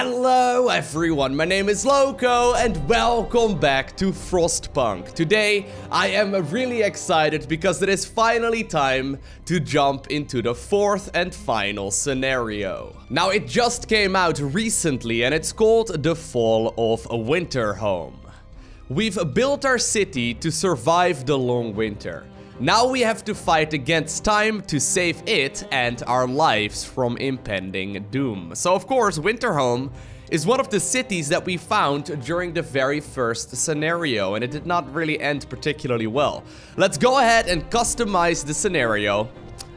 Hello everyone, my name is Loco and welcome back to Frostpunk. Today I am really excited because it is finally time to jump into the fourth and final scenario. Now it just came out recently and it's called the Fall of Winterhome. We've built our city to survive the long winter. Now we have to fight against time to save it and our lives from impending doom. So of course, Winterhome is one of the cities that we found during the very first scenario, and it did not really end particularly well. Let's go ahead and customize the scenario.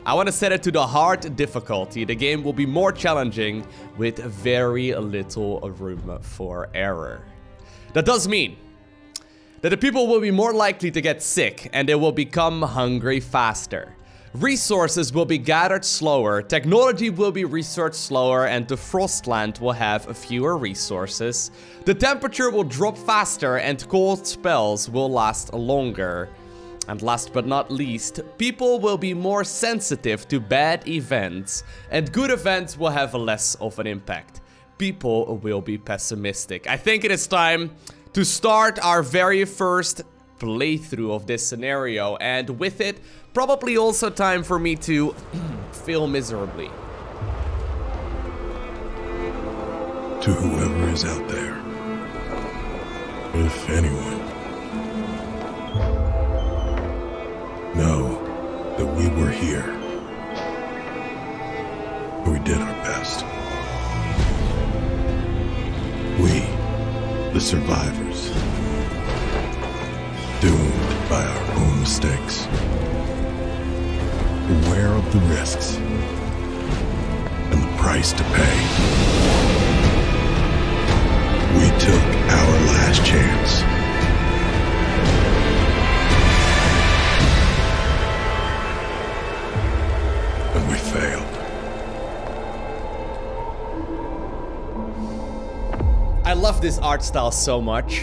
I want to set it to the hard difficulty. The game will be more challenging with very little room for error. That does mean that the people will be more likely to get sick and they will become hungry faster. Resources will be gathered slower, technology will be researched slower, and the Frostland will have fewer resources. The temperature will drop faster and cold spells will last longer. And last but not least, people will be more sensitive to bad events and good events will have less of an impact. People will be pessimistic. I think it is time to start our very first playthrough of this scenario, and with it, probably also time for me to fail miserably. To whoever is out there, if anyone, know that we were here. We did our best. We, the survivors, doomed by our own mistakes, aware of the risks and the price to pay. We took our last chance. And we failed. I love this art style so much.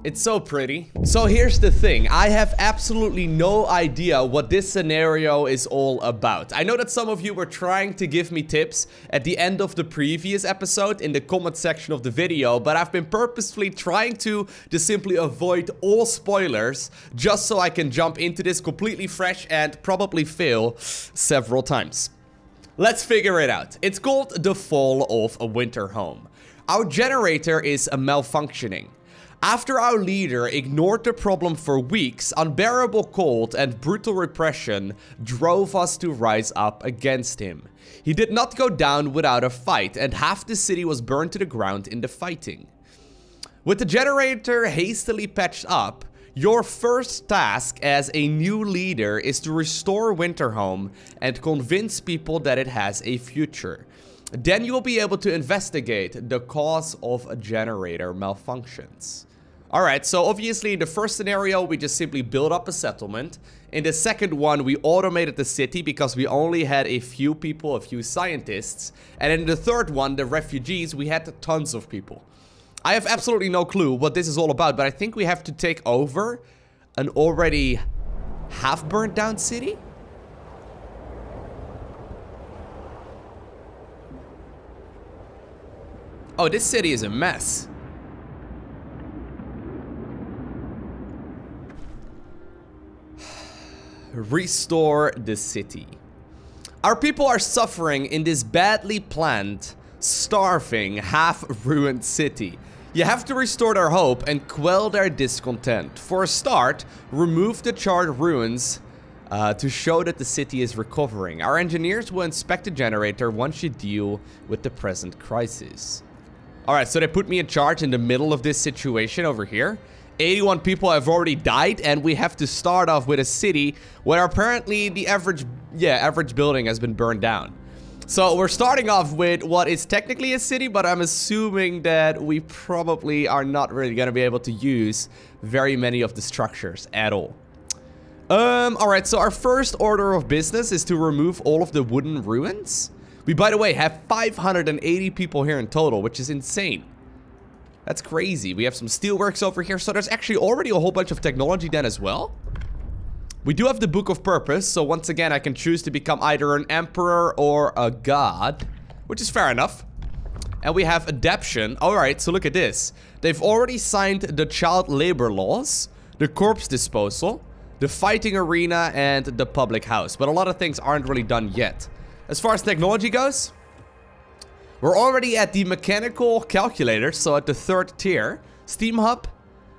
It's so pretty. So here's the thing. I have absolutely no idea what this scenario is all about. I know that some of you were trying to give me tips at the end of the previous episode in the comment section of the video, but I've been purposefully trying to just simply avoid all spoilers just so I can jump into this completely fresh and probably fail several times. Let's figure it out. It's called the Fall of Winterhome. Our generator is malfunctioning. After our leader ignored the problem for weeks, unbearable cold and brutal repression drove us to rise up against him. He did not go down without a fight, and half the city was burned to the ground in the fighting. With the generator hastily patched up, your first task as a new leader is to restore Winterhome and convince people that it has a future. Then you will be able to investigate the cause of generator malfunctions. Alright, so obviously in the first scenario we just simply built up a settlement. In the second one we automated the city because we only had a few people, a few scientists. And in the third one, the refugees, we had tons of people. I have absolutely no clue what this is all about, but I think we have to take over an already half burnt down city? Oh, this city is a mess. Restore the city. Our people are suffering in this badly planned, starving, half-ruined city. You have to restore their hope and quell their discontent. For a start, remove the charred ruins to show that the city is recovering. Our engineers will inspect the generator once you deal with the present crisis. Alright, so they put me in charge in the middle of this situation over here. 81 people have already died, and we have to start off with a city where apparently the average building has been burned down. So we're starting off with what is technically a city, but I'm assuming that we probably are not really going to be able to use very many of the structures at all. Alright, so our first order of business is to remove all of the wooden ruins. We, by the way, have 580 people here in total, which is insane. That's crazy. We have some steelworks over here, so there's actually already a whole bunch of technology then as well. We do have the Book of Purpose, so once again, I can choose to become either an emperor or a god, which is fair enough. And we have adaption. Alright, so look at this. They've already signed the child labor laws, the corpse disposal, the fighting arena, and the public house. But a lot of things aren't really done yet. As far as technology goes, we're already at the mechanical calculator, so at the 3rd tier. Steam hub,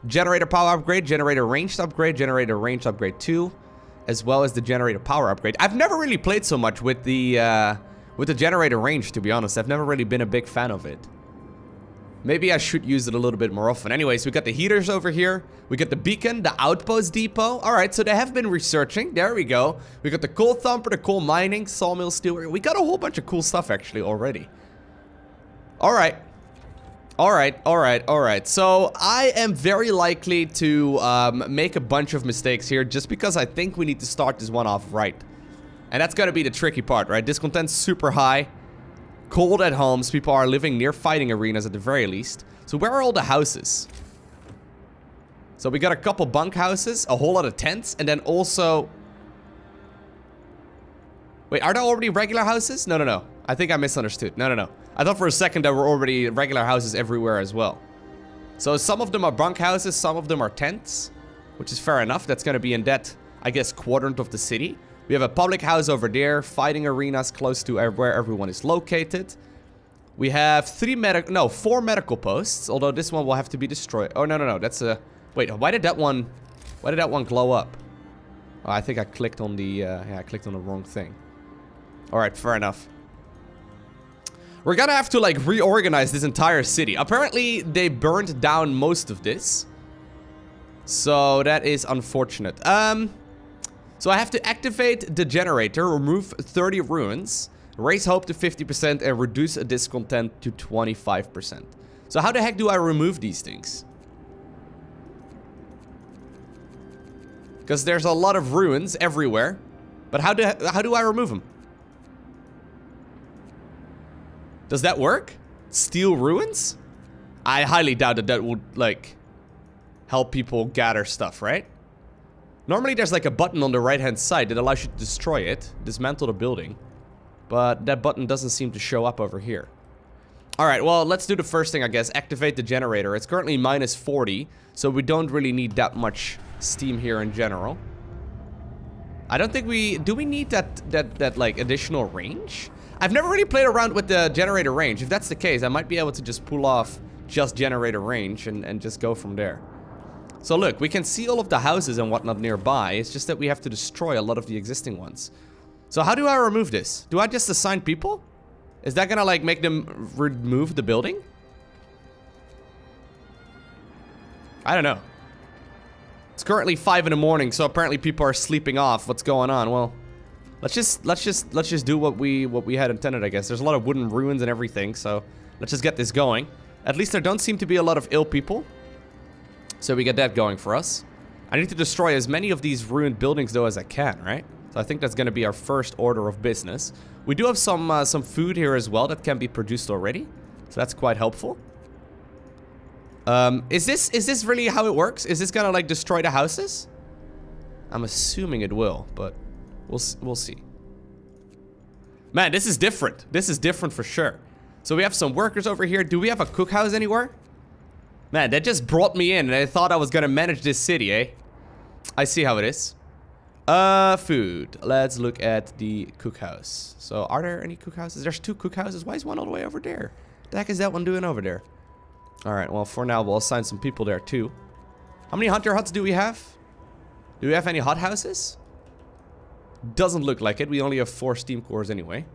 generator power upgrade, generator ranged upgrade, generator ranged upgrade 2, as well as the generator power upgrade. I've never really played so much with the generator range, to be honest. I've never really been a big fan of it. Maybe I should use it a little bit more often. Anyways, we got the heaters over here. We got the beacon, the outpost depot. Alright, so they have been researching. There we go. We got the coal thumper, the coal mining, sawmill steel. We got a whole bunch of cool stuff actually already. Alright. Alright. So I am very likely to make a bunch of mistakes here just because I think we need to start this one off right. And that's gonna be the tricky part, right? Discontent's super high. Cold at homes. People are living near fighting arenas at the very least. So where are all the houses? So we got a couple bunk houses, a whole lot of tents, and then also... Wait, are there already regular houses? No. I think I misunderstood. No. I thought for a second there were already regular houses everywhere as well. So some of them are bunk houses, some of them are tents, which is fair enough. That's going to be in that, I guess, quadrant of the city. We have a public house over there, fighting arenas close to where everyone is located. We have 4 medical posts, although this one will have to be destroyed. Oh, no, that's a... Wait, why did that one glow up? Oh, I think I clicked on the, yeah, I clicked on the wrong thing. Alright, fair enough. We're gonna have to, like, reorganize this entire city. Apparently, they burned down most of this. So, that is unfortunate. So I have to activate the generator, remove 30 ruins, raise hope to 50%, and reduce a discontent to 25%. So how the heck do I remove these things? Because there's a lot of ruins everywhere. But how do I remove them? Does that work? Steal ruins? I highly doubt that that would, like, help people gather stuff, right? Normally there's like a button on the right hand side that allows you to destroy it, dismantle the building. But that button doesn't seem to show up over here. Alright, well, let's do the first thing, I guess. Activate the generator. It's currently minus 40, so we don't really need that much steam here in general. I don't think do we need that like additional range? I've never really played around with the generator range. If that's the case, I might be able to just pull off just generator range and just go from there. So look, we can see all of the houses and whatnot nearby. It's just that we have to destroy a lot of the existing ones. So how do I remove this? Do I just assign people? Is that gonna like make them remove the building? I don't know. It's currently 5 in the morning, so apparently people are sleeping off. What's going on? Well, let's just do what we had intended, I guess. There's a lot of wooden ruins and everything, so let's just get this going. At least there don't seem to be a lot of ill people. So we get that going for us. I need to destroy as many of these ruined buildings though as I can, right? So I think that's going to be our first order of business. We do have some food here as well that can be produced already. So that's quite helpful. Is this really how it works? Is this going to like destroy the houses? I'm assuming it will, but we'll see. Man, this is different. This is different for sure. So we have some workers over here. Do we have a cookhouse anywhere? Man, that just brought me in and I thought I was gonna manage this city, eh? I see how it is. Food. Let's look at the cookhouse. So, are there any cookhouses? There's 2 cookhouses. Why is one all the way over there? What the heck is that one doing over there? Alright, well, for now, we'll assign some people there, too. How many hunter huts do we have? Do we have any hothouses? Doesn't look like it. We only have 4 steam cores anyway.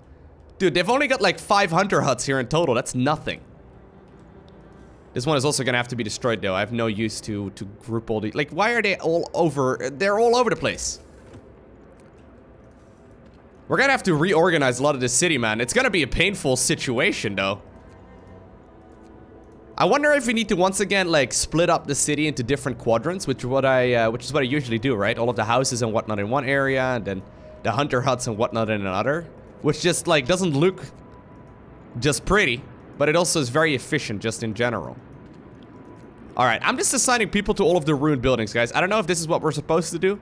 Dude, they've only got like 5 hunter huts here in total. That's nothing. This one is also gonna have to be destroyed though. I have no use to group all the... Like, why are they all over... They're all over the place. We're gonna have to reorganize a lot of this city, man. It's gonna be a painful situation though. I wonder if we need to once again, like, split up the city into different quadrants, which is what I usually do, right? All of the houses and whatnot in one area, and then the hunter huts and whatnot in another. Which just, like, doesn't look just pretty. But it also is very efficient just in general. Alright, I'm just assigning people to all of the ruined buildings, guys. I don't know if this is what we're supposed to do.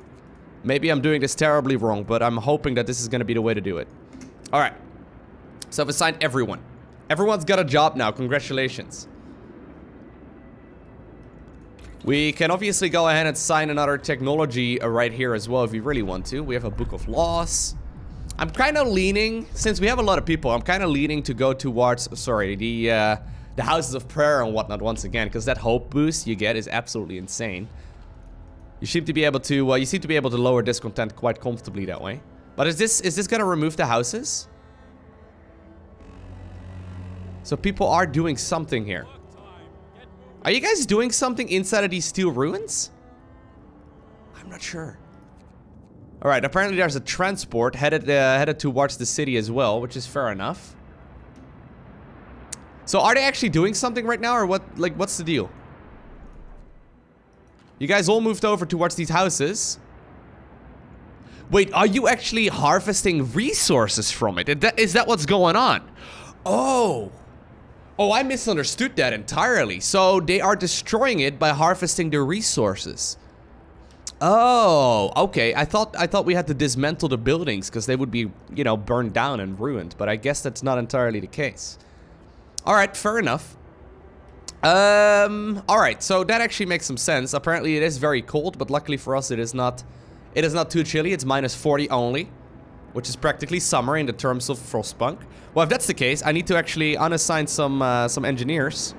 Maybe I'm doing this terribly wrong, but I'm hoping that this is going to be the way to do it. Alright. So I've assigned everyone. Everyone's got a job now. Congratulations. We can obviously go ahead and sign another technology right here as well if we really want to. We have a book of laws. I'm kind of leaning, since we have a lot of people, I'm kind of leaning to go towards, sorry, the houses of prayer and whatnot once again, because that hope boost you get is absolutely insane. You seem to be able to, lower discontent quite comfortably that way. But is this gonna remove the houses? So people are doing something here. Are you guys doing something inside of these steel ruins? I'm not sure. Alright, apparently there's a transport headed towards the city as well, which is fair enough. So are they actually doing something right now, or what? Like, what's the deal? You guys all moved over towards these houses. Wait, are you actually harvesting resources from it? Is that what's going on? Oh. Oh, I misunderstood that entirely. So they are destroying it by harvesting the resources. Oh, okay. I thought we had to dismantle the buildings because they would be, you know, burned down and ruined. But I guess that's not entirely the case. All right, fair enough. All right. So that actually makes some sense. Apparently, it is very cold, but luckily for us, it is not too chilly. It's -40 only, which is practically summer in the terms of Frostpunk. Well, if that's the case, I need to actually unassign some engineers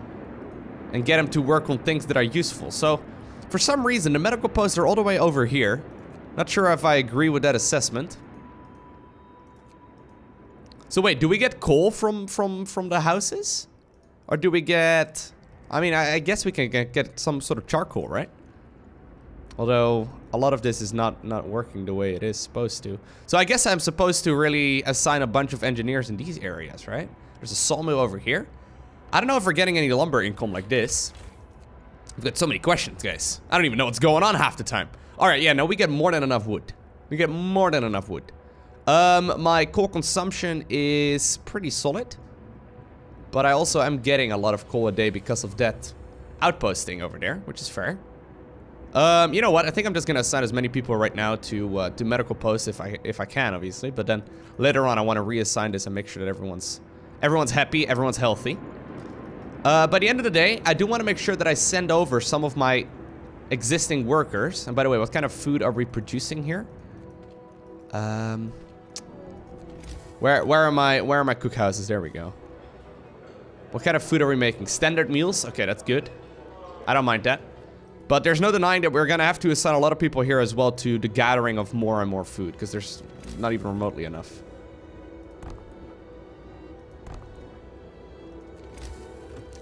and get them to work on things that are useful. So, for some reason, the medical posts are all the way over here. Not sure if I agree with that assessment. So wait, do we get coal from the houses? Or do we get... I mean, I guess we can get some sort of charcoal, right? Although, a lot of this is not working the way it is supposed to. So I guess I'm supposed to really assign a bunch of engineers in these areas, right? There's a sawmill over here. I don't know if we're getting any lumber income like this. We've got so many questions, guys. I don't even know what's going on half the time. Alright, yeah, no, we get more than enough wood. We get more than enough wood. My coal consumption is pretty solid. But I also am getting a lot of coal a day because of that outposting over there, which is fair. You know what? I think I'm just gonna assign as many people right now to medical posts if I can, obviously. But then later on, I want to reassign this and make sure that everyone's happy, everyone's healthy. By the end of the day, I do want to make sure that I send over some of my existing workers. And by the way, what kind of food are we producing here? Where are my cookhouses? There we go. What kind of food are we making? Standard meals? Okay, that's good. I don't mind that. But there's no denying that we're gonna have to assign a lot of people here as well to the gathering of more and more food, because there's not even remotely enough.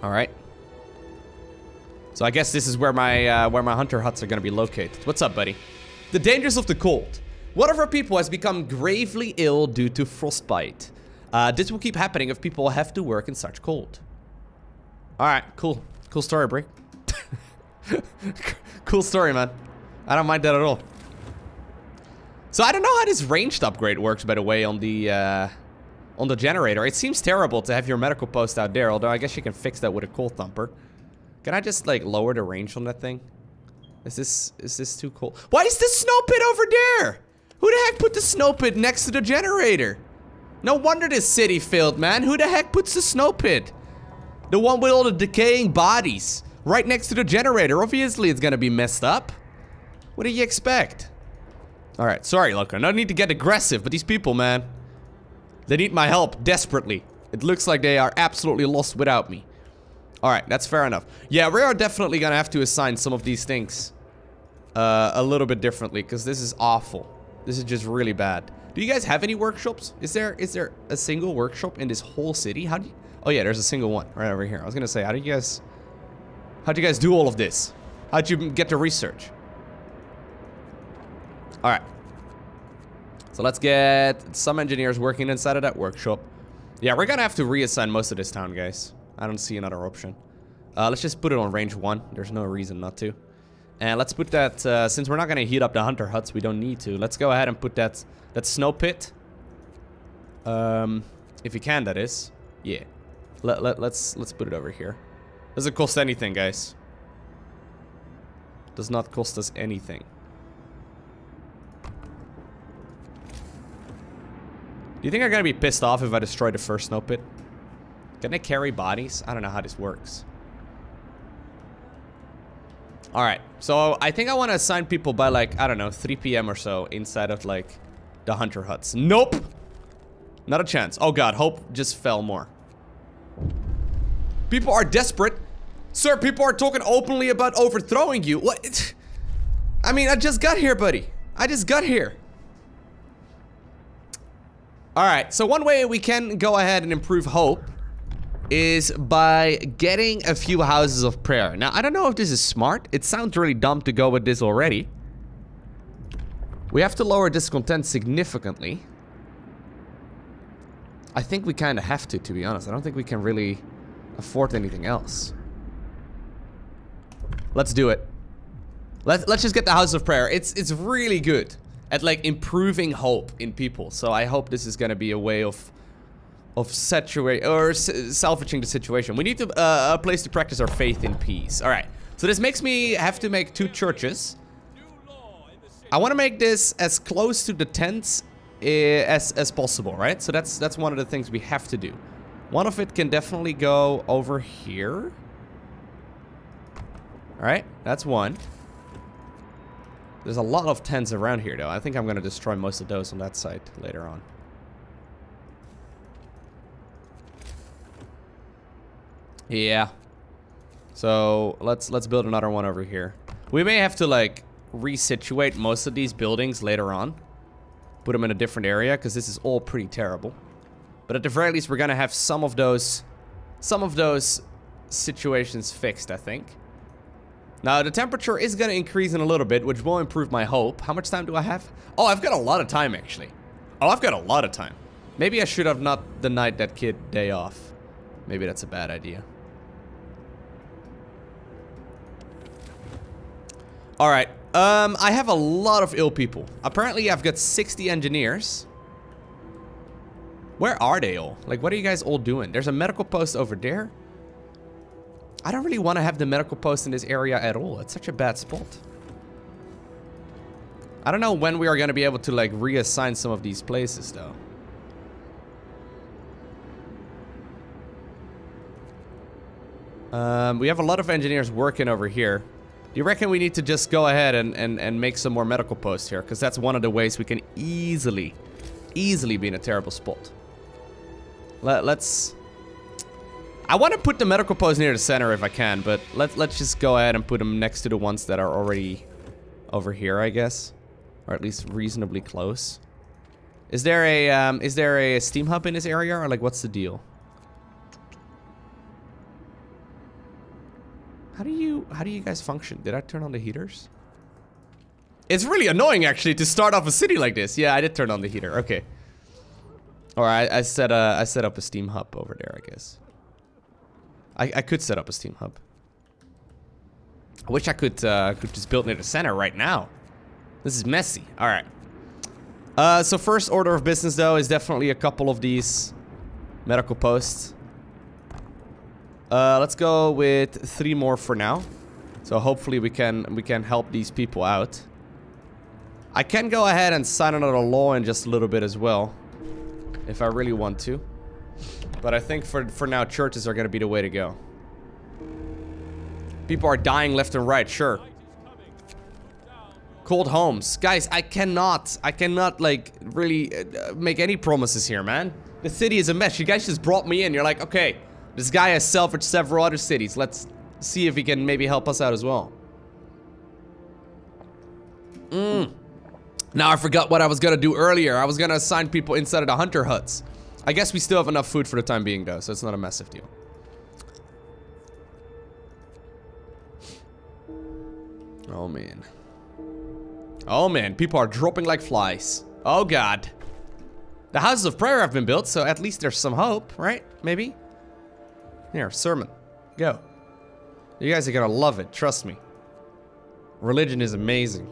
All right. So I guess this is where my hunter huts are gonna be located. What's up, buddy? The dangers of the cold. One of our people has become gravely ill due to frostbite. This will keep happening if people have to work in such cold. All right, cool. Cool story, Brick. Cool story, man. I don't mind that at all. So I don't know how this ranged upgrade works, by the way, on the generator. It seems terrible to have your medical post out there, although I guess you can fix that with a coal thumper. Can I just, like, lower the range on that thing? Is this too cold? Why is the snow pit over there? Who the heck put the snow pit next to the generator? No wonder this city failed, man. Who the heck puts the snow pit? The one with all the decaying bodies. Right next to the generator. Obviously, it's gonna be messed up. What do you expect? Alright, sorry, Loco. No need to get aggressive, but these people, man. They need my help desperately. It looks like they are absolutely lost without me. Alright, that's fair enough. Yeah, we are definitely gonna have to assign some of these things a little bit differently, because this is awful. This is just really bad. Do you guys have any workshops? Is there a single workshop in this whole city? How do you... Oh yeah, there's a single one right over here. I was gonna say, how'd you guys do all of this? How'd you get the research? Alright. So let's get some engineers working inside of that workshop. Yeah, we're gonna have to reassign most of this town, guys. I don't see another option. Let's just put it on range 1. There's no reason not to. And let's put that, since we're not gonna heat up the hunter huts, we don't need to. Let's go ahead and put that snow pit. If you can, that is. Yeah. Let's put it over here. Doesn't cost anything, guys. Does not cost us anything. Do you think I'm gonna be pissed off if I destroy the first snow pit? Can they carry bodies? I don't know how this works. Alright, so I think I want to assign people by like, I don't know, 3 p.m. or so inside of like the hunter huts. Nope! Not a chance. Oh god, hope just fell more. People are desperate. Sir, people are talking openly about overthrowing you. What? I mean, I just got here, buddy. I just got here. Alright, so one way we can go ahead and improve hope is by getting a few houses of prayer. Now, I don't know if this is smart. It sounds really dumb to go with this already. We have to lower discontent significantly. I think we kind of have to be honest. I don't think we can really afford anything else. Let's do it. Let's just get the house of prayer. It's really good at like improving hope in people. So I hope this is gonna be a way of salvaging the situation. We need to a place to practice our faith in peace. All right. So this makes me have to make 2 churches. I want to make this as close to the tents as possible, right? So that's one of the things we have to do. One of it can definitely go over here. All right, that's one. There's a lot of tents around here, though. I think I'm going to destroy most of those on that side later on. Yeah. So let's build another one over here. We may have to like resituate most of these buildings later on. Put them in a different area because this is all pretty terrible. But at the very least, we're gonna have some of those situations fixed, I think. Now the temperature is gonna increase in a little bit, which will improve my hope. How much time do I have? Oh, I've got a lot of time actually. Oh, I've got a lot of time. Maybe I should have not denied that kid day off. Maybe that's a bad idea. Alright, I have a lot of ill people. Apparently I've got 60 engineers. Where are they all? Like, what are you guys all doing? There's a medical post over there. I don't really want to have the medical post in this area at all. It's such a bad spot. I don't know when we are going to be able to, like, reassign some of these places, though. We have a lot of engineers working over here. Do you reckon we need to just go ahead and make some more medical posts here? Because that's one of the ways we can easily be in a terrible spot. Let's... I want to put the medical posts near the center if I can, but let's just go ahead and put them next to the ones that are already over here, I guess. Or at least reasonably close. Is there a steam hub in this area, or like what's the deal? How do you guys function? Did I turn on the heaters? It's really annoying actually to start off a city like this. Yeah, I did turn on the heater. Okay. Or I set up a steam hub over there, I guess. I could set up a steam hub. I wish I could just build near the center right now. This is messy. All right. So first order of business though is definitely a couple of these medical posts. Let's go with 3 more for now. So hopefully we can help these people out. I can go ahead and sign another law in just a little bit as well, if I really want to. But I think for now, churches are going to be the way to go. People are dying left and right, sure. Cold homes. Guys, I cannot like really make any promises here, man. The city is a mess. You guys just brought me in. You're like, okay, this guy has salvaged several other cities. Let's see if he can maybe help us out as well. Now I forgot what I was gonna do earlier. I was gonna assign people inside of the hunter huts. I guess we still have enough food for the time being though, so it's not a massive deal. Oh man. Oh man, people are dropping like flies. Oh god. The houses of prayer have been built, so at least there's some hope, right? Maybe? Here, sermon. Go. You guys are gonna love it, trust me. Religion is amazing.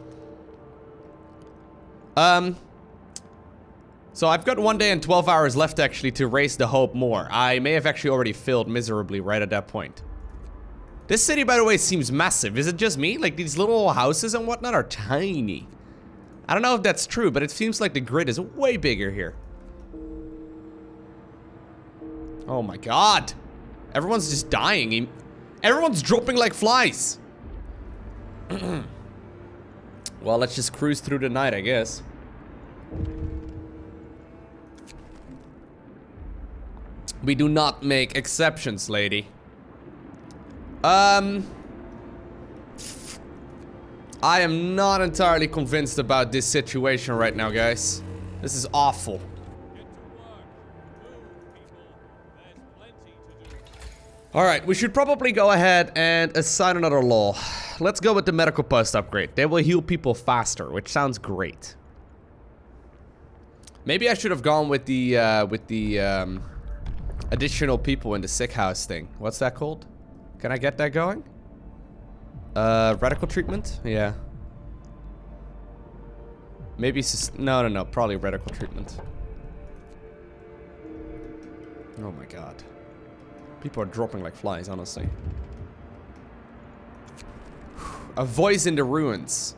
So I've got 1 day and 12 hours left actually to raise the hope more. I may have actually already failed miserably right at that point. This city, by the way, seems massive. Is it just me? Like, these little houses and whatnot are tiny. I don't know if that's true, but it seems like the grid is way bigger here. Oh my god. Everyone's just dying. Everyone's dropping like flies. Well, let's just cruise through the night, I guess. We do not make exceptions, lady. I am not entirely convinced about this situation right now, guys. This is awful. Alright, we should probably go ahead and assign another law. Let's go with the medical post upgrade. They will heal people faster, which sounds great. Maybe I should have gone with the additional people in the sick house thing. What's that called? Can I get that going? Radical treatment? Yeah. Maybe no, probably radical treatment. Oh my god. People are dropping like flies, honestly. A voice in the ruins.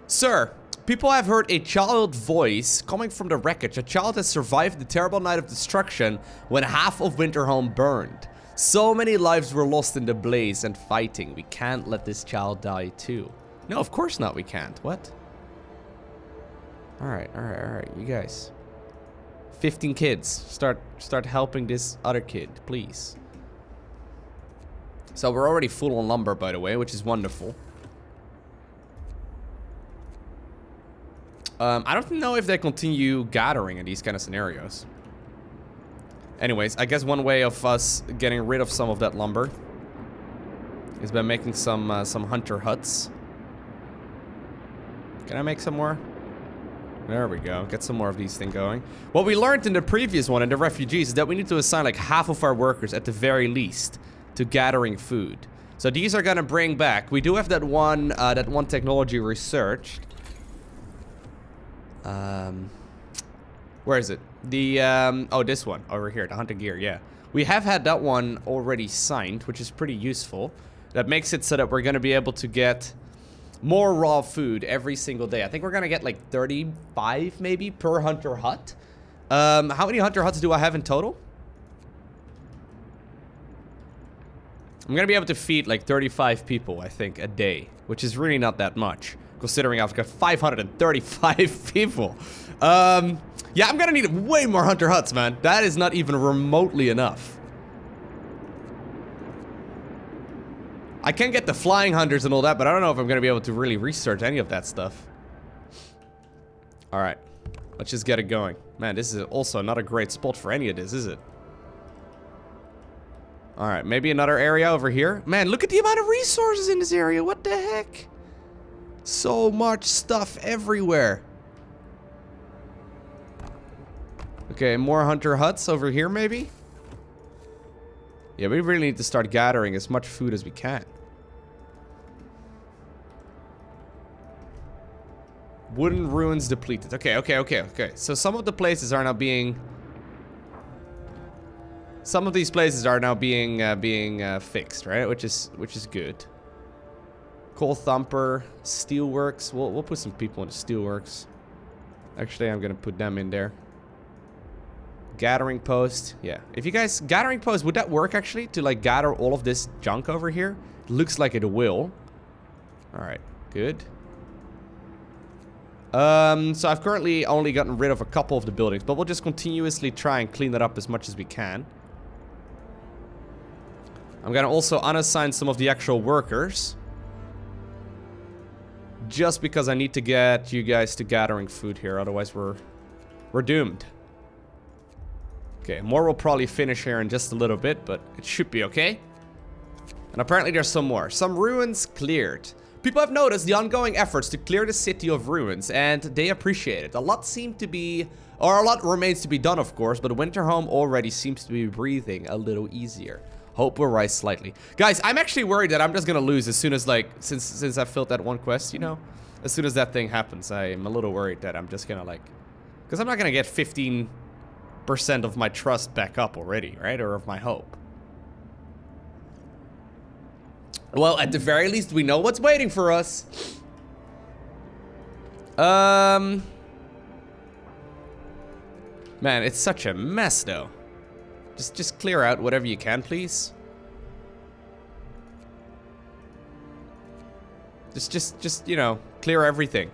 Sir, people have heard a child voice coming from the wreckage. A child has survived the terrible night of destruction when half of Winterhome burned. So many lives were lost in the blaze and fighting. We can't let this child die too. No, of course not, we can't. What? Alright, you guys. 15 kids. Start helping this other kid, please. So we're already full on lumber, by the way, which is wonderful. I don't know if they continue gathering in these kind of scenarios. Anyways, I guess one way of us getting rid of some of that lumber is by making some hunter huts. Can I make some more? There we go. Get some more of these things going. What we learned in the previous one, in the refugees, is that we need to assign like half of our workers at the very least to gathering food. So these are gonna bring back. We do have that one technology researched. Where is it? The oh, this one over here, the hunter gear. Yeah, we have had that one already signed, which is pretty useful. That makes it so that we're gonna be able to get more raw food every single day. I think we're gonna get like 35 maybe per hunter hut. How many hunter huts do I have in total? I'm gonna be able to feed like 35 people, I think, a day, which is really not that much, considering I've got 535 people. Yeah, I'm gonna need way more hunter huts, man. That is not even remotely enough. I can get the flying hunters and all that, but I don't know if I'm gonna be able to really research any of that stuff. Alright, let's just get it going. Man, this is also not a great spot for any of this, is it? Alright, maybe another area over here. Man, look at the amount of resources in this area. What the heck? So much stuff everywhere. Okay, more hunter huts over here, maybe? Yeah, we really need to start gathering as much food as we can. Wooden ruins depleted. Okay. So some of the places are now being... Some of these places are now being fixed, right? Which is good. Coal thumper, steelworks. We'll put some people into steelworks. Actually, I'm gonna put them in there. Gathering post. Yeah. If you guys... Gathering post, would that work actually? To like gather all of this junk over here? Looks like it will. Alright. Good. So I've currently only gotten rid of a couple of the buildings, but we'll just continuously try and clean that up as much as we can. I'm gonna also unassign some of the actual workers. Just because I need to get you guys to gathering food here, otherwise we're doomed. Okay, more will probably finish here in just a little bit, but it should be okay. And apparently there's some more. Some ruins cleared. People have noticed the ongoing efforts to clear the city of ruins, and they appreciate it. A lot seem to be, or a lot remains to be done, of course, but Winterhome already seems to be breathing a little easier. Hope will rise slightly. Guys, I'm actually worried that I'm just gonna lose as soon as, like, since I filled that one quest, you know? As soon as that thing happens, I'm a little worried that I'm just gonna, like... Because I'm not gonna get 15% of my trust back up already, right? Or of my hope. Well, at the very least, we know what's waiting for us. Man, it's such a mess, though. Just clear out whatever you can, please. Just, you know, clear everything.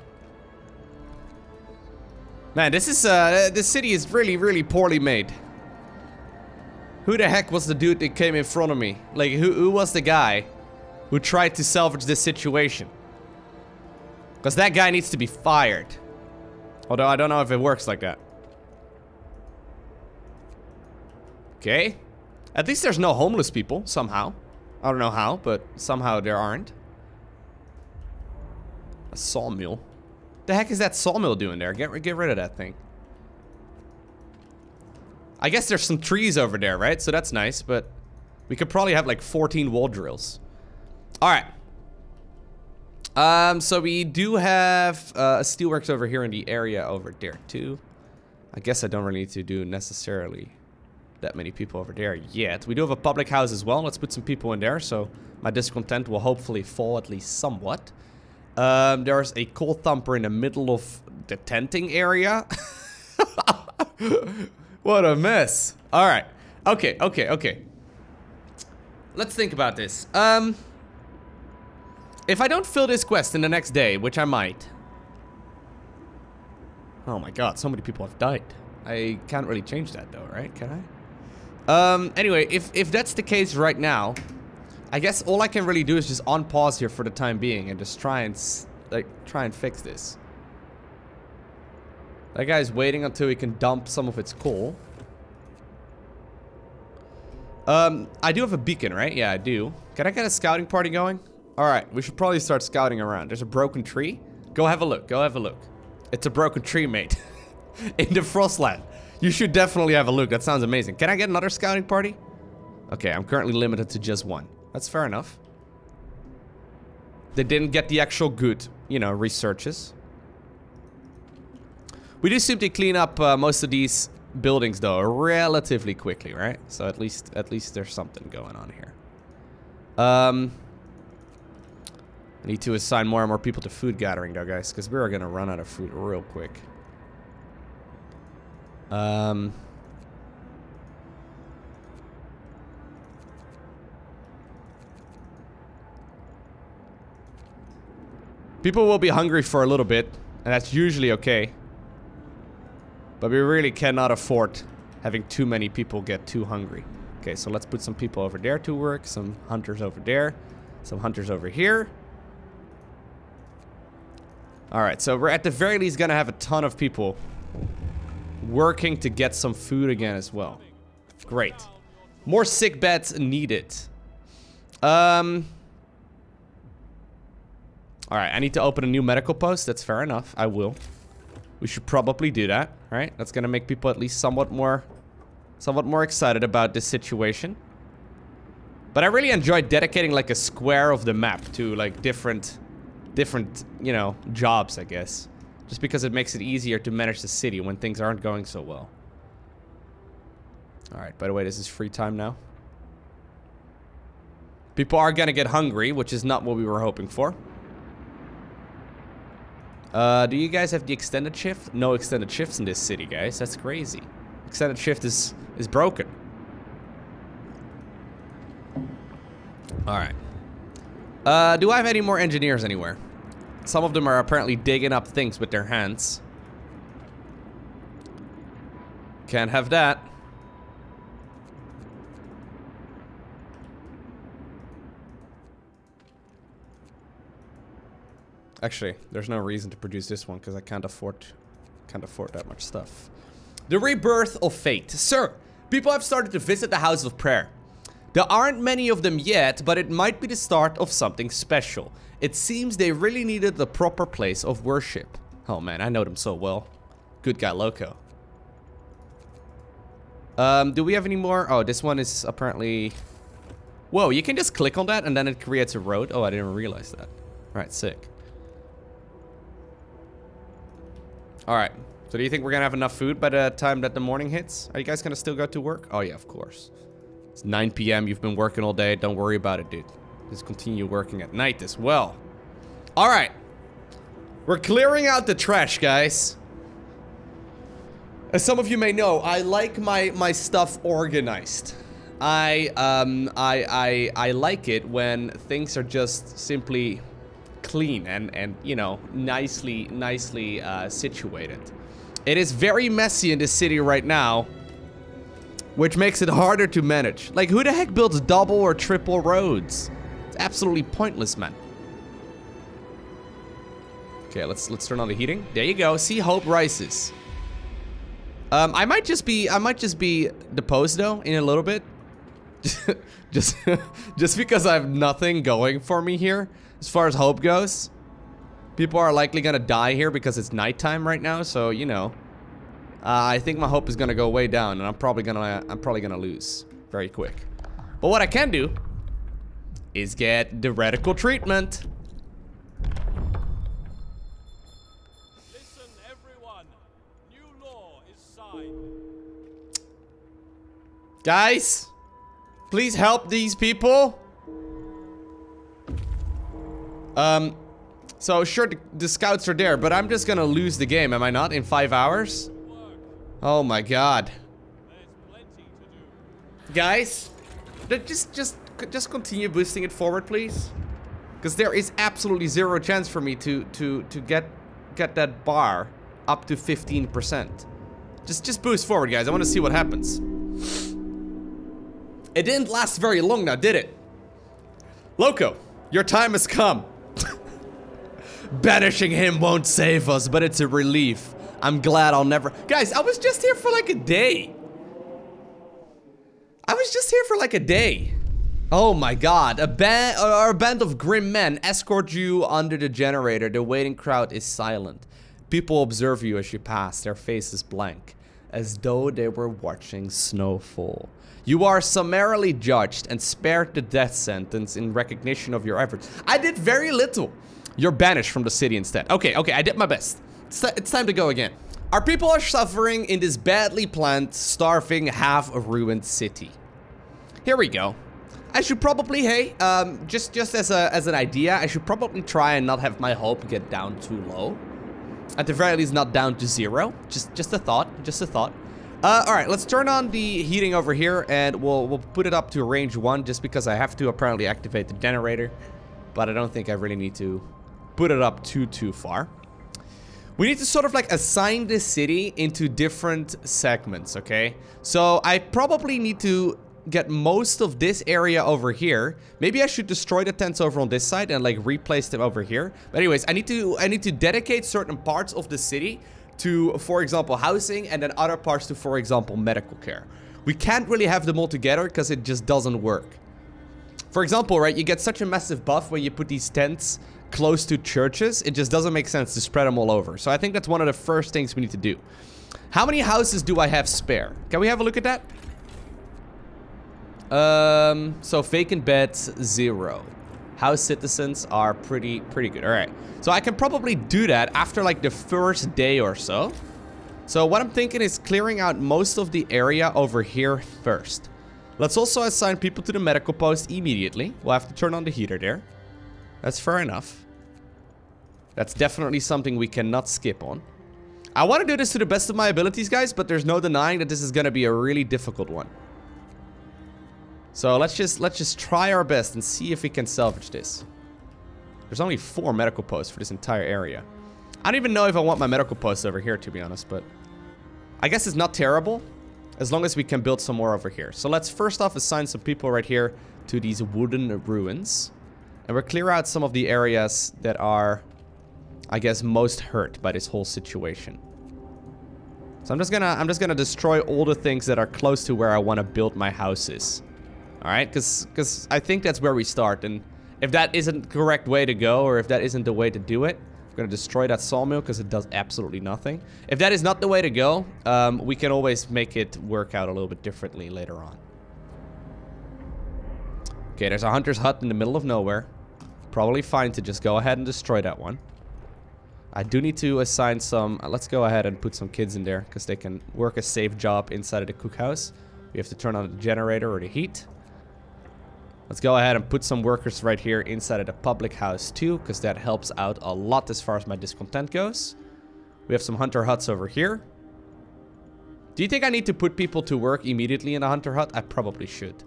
Man, this city is really, really poorly made. Who the heck was the dude that came in front of me? Like, who was the guy who tried to salvage this situation? Because that guy needs to be fired. Although I don't know if it works like that. Okay. At least there's no homeless people, somehow. I don't know how, but somehow there aren't. A sawmill. The heck is that sawmill doing there? Get rid of that thing. I guess there's some trees over there, right? So that's nice, but we could probably have like 14 wall drills. Alright. So we do have a steelworks over here in the area over there too. I guess I don't really need to do necessarily that many people over there yet. We do have a public house as well. Let's put some people in there, so my discontent will hopefully fall at least somewhat. There's a coal thumper in the middle of the tenting area. What a mess. Alright. Okay. Let's think about this. If I don't fill this quest in the next day, which I might. Oh my god, so many people have died. I can't really change that though, right? Can I? Anyway, if that's the case right now, I guess all I can really do is just on pause here for the time being and just try and fix this. That guy's waiting until he can dump some of its coal. I do have a beacon, right? Yeah, I do. Can I get a scouting party going? Alright, we should probably start scouting around. There's a broken tree. Go have a look. Go have a look. It's a broken tree, mate. In the Frostland. You should definitely have a look. That sounds amazing. Can I get another scouting party? Okay, I'm currently limited to just one. That's fair enough. They didn't get the actual good, you know, researches. We do seem to clean up most of these buildings, though, relatively quickly, right? So at least there's something going on here. I need to assign more and more people to food gathering, though, guys, because we're gonna run out of food real quick. People will be hungry for a little bit, and that's usually okay. But we really cannot afford having too many people get too hungry. Okay, so let's put some people over there to work, some hunters over there, some hunters over here. Alright, so we're at the very least gonna have a ton of people working to get some food again as well. Great. More sick beds needed. Alright, I need to open a new medical post. That's fair enough. I will. We should probably do that, right? That's gonna make people at least somewhat more excited about this situation. But I really enjoyed dedicating like a square of the map to like different, you know, jobs, I guess. Just because it makes it easier to manage the city when things aren't going so well. Alright, by the way, this is free time now. People are gonna get hungry, which is not what we were hoping for. Do you guys have the extended shift? No extended shifts in this city, guys. That's crazy. Extended shift is broken. Alright. Do I have any more engineers anywhere? Some of them are apparently digging up things with their hands. Can't have that. Actually, there's no reason to produce this one because I can't afford that much stuff. The Rebirth of Fate. Sir, people have started to visit the House of Prayer. There aren't many of them yet, but it might be the start of something special. It seems they really needed the proper place of worship. Oh man, I know them so well. Good guy, Loco. Do we have any more? Oh, this one is apparently... Whoa, you can just click on that and then it creates a road? Oh, I didn't realize that. Alright, sick. Alright, so do you think we're gonna have enough food by the time that the morning hits? Are you guys gonna still go to work? Oh yeah, of course. It's 9 PM, you've been working all day. Don't worry about it, dude. Just continue working at night as well. Alright. We're clearing out the trash, guys. As some of you may know, I like my stuff organized. I like it when things are just simply clean and you know, nicely situated. It is very messy in this city right now, which makes it harder to manage. Like, who the heck builds double or triple roads? It's absolutely pointless, man. Okay, let's turn on the heating. There you go. See, hope rises. I might just be deposed though in a little bit. just because I have nothing going for me here as far as hope goes. People are likely gonna die here because it's nighttime right now, so you know. I think my hope is gonna go way down, and I'm probably gonna lose very quick. But what I can do is get the radical treatment. Listen, everyone. New law is signed. Guys, please help these people. So sure, the scouts are there, but I'm just gonna lose the game, am I not, in 5 hours? Oh my god. There's plenty to do. Guys, just continue boosting it forward, please. Because there is absolutely zero chance for me to get that bar up to 15%. Just boost forward, guys. I want to see what happens. It didn't last very long now, did it? Loco, your time has come. Banishing him won't save us, but it's a relief. I'm glad I'll never... Guys, I was just here for like a day. Oh my god. A band of grim men escort you under the generator. The waiting crowd is silent. People observe you as you pass, their faces blank, as though they were watching snow fall. You are summarily judged and spared the death sentence in recognition of your efforts. I did very little. You're banished from the city instead. Okay, I did my best. It's time to go again. Our people are suffering in this badly planned, starving, half-ruined city. Here we go. I should probably, hey, just as an idea, I should probably try and not have my hope get down too low. At the very least, not down to 0. Just a thought. All right, let's turn on the heating over here, and we'll put it up to range 1, just because I have to apparently activate the generator. But I don't think I really need to put it up too far. We need to sort of like assign this city into different segments, okay? So I probably need to get most of this area over here. Maybe I should destroy the tents over on this side and like replace them over here. But anyways, I need to dedicate certain parts of the city to, for example, housing, and then other parts to, for example, medical care. We can't really have them all together because it just doesn't work. For example, right, you get such a massive buff when you put these tents close to churches. It just doesn't make sense to spread them all over. So I think that's one of the first things we need to do. How many houses do I have spare? Can we have a look at that? So vacant beds, 0. House citizens are pretty good. All right. So I can probably do that after like the first day or so. So what I'm thinking is clearing out most of the area over here first. Let's also assign people to the medical post immediately. We'll have to turn on the heater there. That's fair enough. That's definitely something we cannot skip on. I want to do this to the best of my abilities, guys, but there's no denying that this is going to be a really difficult one. So let's just try our best and see if we can salvage this. There's only 4 medical posts for this entire area. I don't even know if I want my medical posts over here, to be honest, but I guess it's not terrible as long as we can build some more over here. So let's first off assign some people right here to these wooden ruins. And we'll clear out some of the areas that are, I guess, most hurt by this whole situation. So I'm just gonna destroy all the things that are close to where I want to build my houses. All right, because I think that's where we start. And if that isn't the correct way to go, or if that isn't the way to do it, I'm gonna destroy that sawmill because it does absolutely nothing. If that is not the way to go, we can always make it work out a little bit differently later on. Okay, there's a hunter's hut in the middle of nowhere. Probably fine to just go ahead and destroy that one. I do need to assign some... let's go ahead and put some kids in there, because they can work a safe job inside of the cookhouse. We have to turn on the generator or the heat. Let's go ahead and put some workers right here inside of the public house too, because that helps out a lot as far as my discontent goes. We have some hunter huts over here. Do you think I need to put people to work immediately in a hunter hut? I probably should.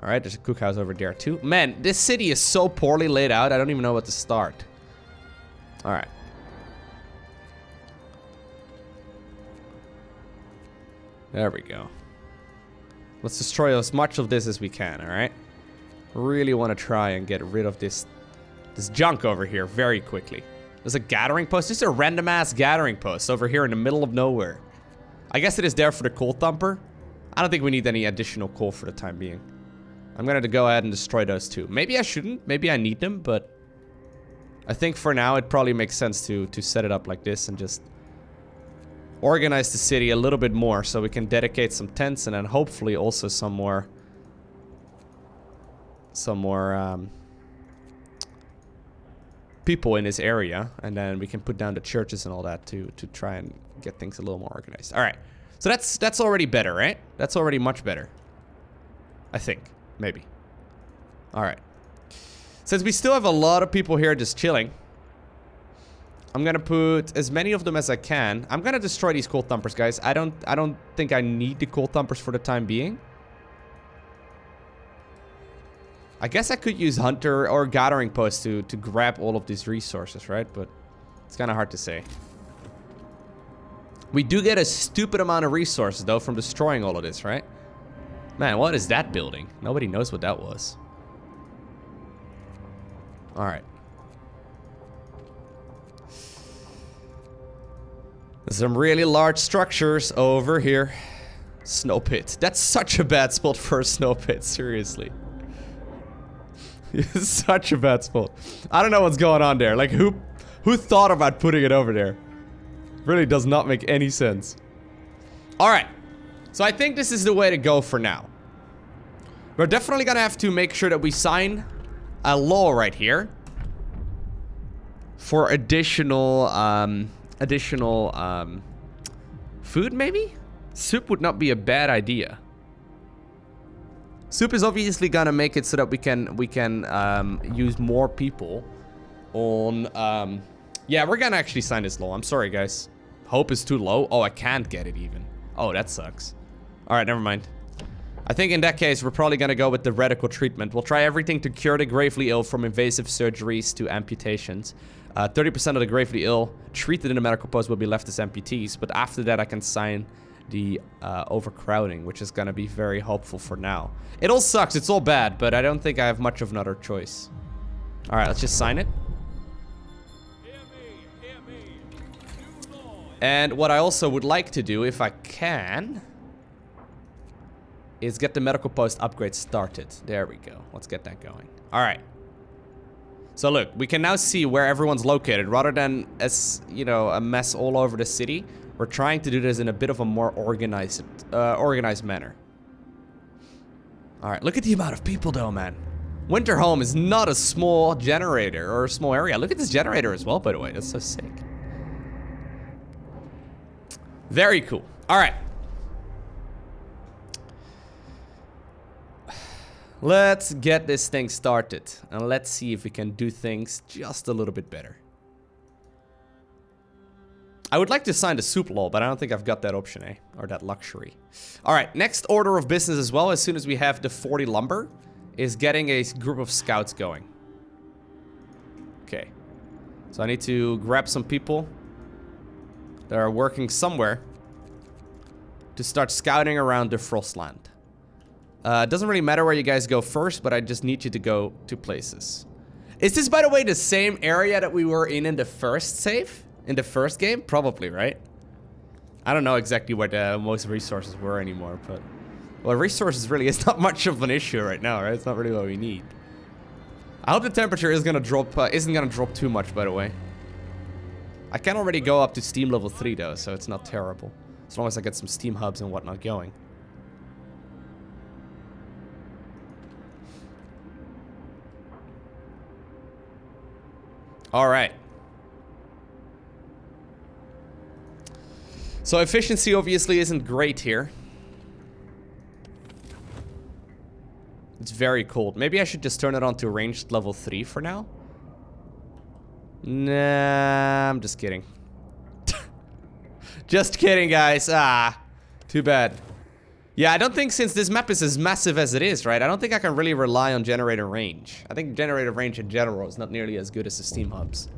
Alright, there's a cookhouse over there too. Man, this city is so poorly laid out, I don't even know what to start. Alright. There we go. Let's destroy as much of this as we can, alright? Really want to try and get rid of this junk over here very quickly. There's a gathering post. Just a random ass gathering post over here in the middle of nowhere. I guess it is there for the coal thumper. I don't think we need any additional coal for the time being. I'm gonna go ahead and destroy those two. Maybe I shouldn't. Maybe I need them, but I think for now it probably makes sense to set it up like this and just organize the city a little bit more so we can dedicate some tents and then hopefully also some more people in this area, and then we can put down the churches and all that to try and get things a little more organized. All right, so that's already better, right? That's already much better, I think. Maybe. All right, since we still have a lot of people here just chilling, I'm gonna put as many of them as I can. I'm gonna destroy these coal thumpers, guys. I don't think I need the coal thumpers for the time being. I guess I could use hunter or gathering posts to grab all of these resources, right? But it's kind of hard to say. We do get a stupid amount of resources though from destroying all of this, right? Man, what is that building? Nobody knows what that was. All right. There's some really large structures over here. Snow pit. That's such a bad spot for a snow pit, seriously. It's such a bad spot. I don't know what's going on there. Like, who thought about putting it over there? Really does not make any sense. Alright. So I think this is the way to go for now. We're definitely gonna have to make sure that we sign a law right here for additional food, maybe? Soup would not be a bad idea. Soup is obviously gonna make it so that we can use more people on yeah, we're gonna actually sign this law. I'm sorry, guys. Hope is too low. Oh, I can't get it even. Oh, that sucks. All right, never mind. I think in that case, we're probably gonna go with the radical treatment. We'll try everything to cure the gravely ill, from invasive surgeries to amputations. 30% of the gravely ill treated in the medical post will be left as amputees, but after that I can sign the overcrowding, which is gonna be very helpful for now. It all sucks, it's all bad, but I don't think I have much of another choice. All right, let's just sign it. Hear me. New law. And what I also would like to do, if I can, is get the medical post upgrade started. There we go. Let's get that going. All right. So look, we can now see where everyone's located. Rather than, as you know, a mess all over the city, we're trying to do this in a bit of a more organized manner. All right, look at the amount of people though, man. Winterhome is not a small generator or a small area. Look at this generator as well, by the way. That's so sick. Very cool. All right. Let's get this thing started, and let's see if we can do things just a little bit better. I would like to sign the soup law, but I don't think I've got that option, eh? Or that luxury. Alright, next order of business as well, as soon as we have the 40 lumber, is getting a group of scouts going. Okay. So I need to grab some people that are working somewhere to start scouting around the Frostland. It doesn't really matter where you guys go first, but I just need you to go to places. Is this, by the way, the same area that we were in the first save? In the first game? Probably, right? I don't know exactly where the most resources were anymore, but... Well, resources really is not much of an issue right now, right? It's not really what we need. I hope the temperature is gonna drop, isn't gonna drop too much, by the way. I can already go up to Steam level 3, though, so it's not terrible. As long as I get some Steam hubs and whatnot going. Alright. So efficiency obviously isn't great here. It's very cold. Maybe I should just turn it on to ranged level 3 for now. Nah, I'm just kidding. Just kidding, guys. Ah, too bad. Yeah, I don't think since this map is as massive as it is, right? I don't think I can really rely on generator range. I think generator range in general is not nearly as good as the steam hubs.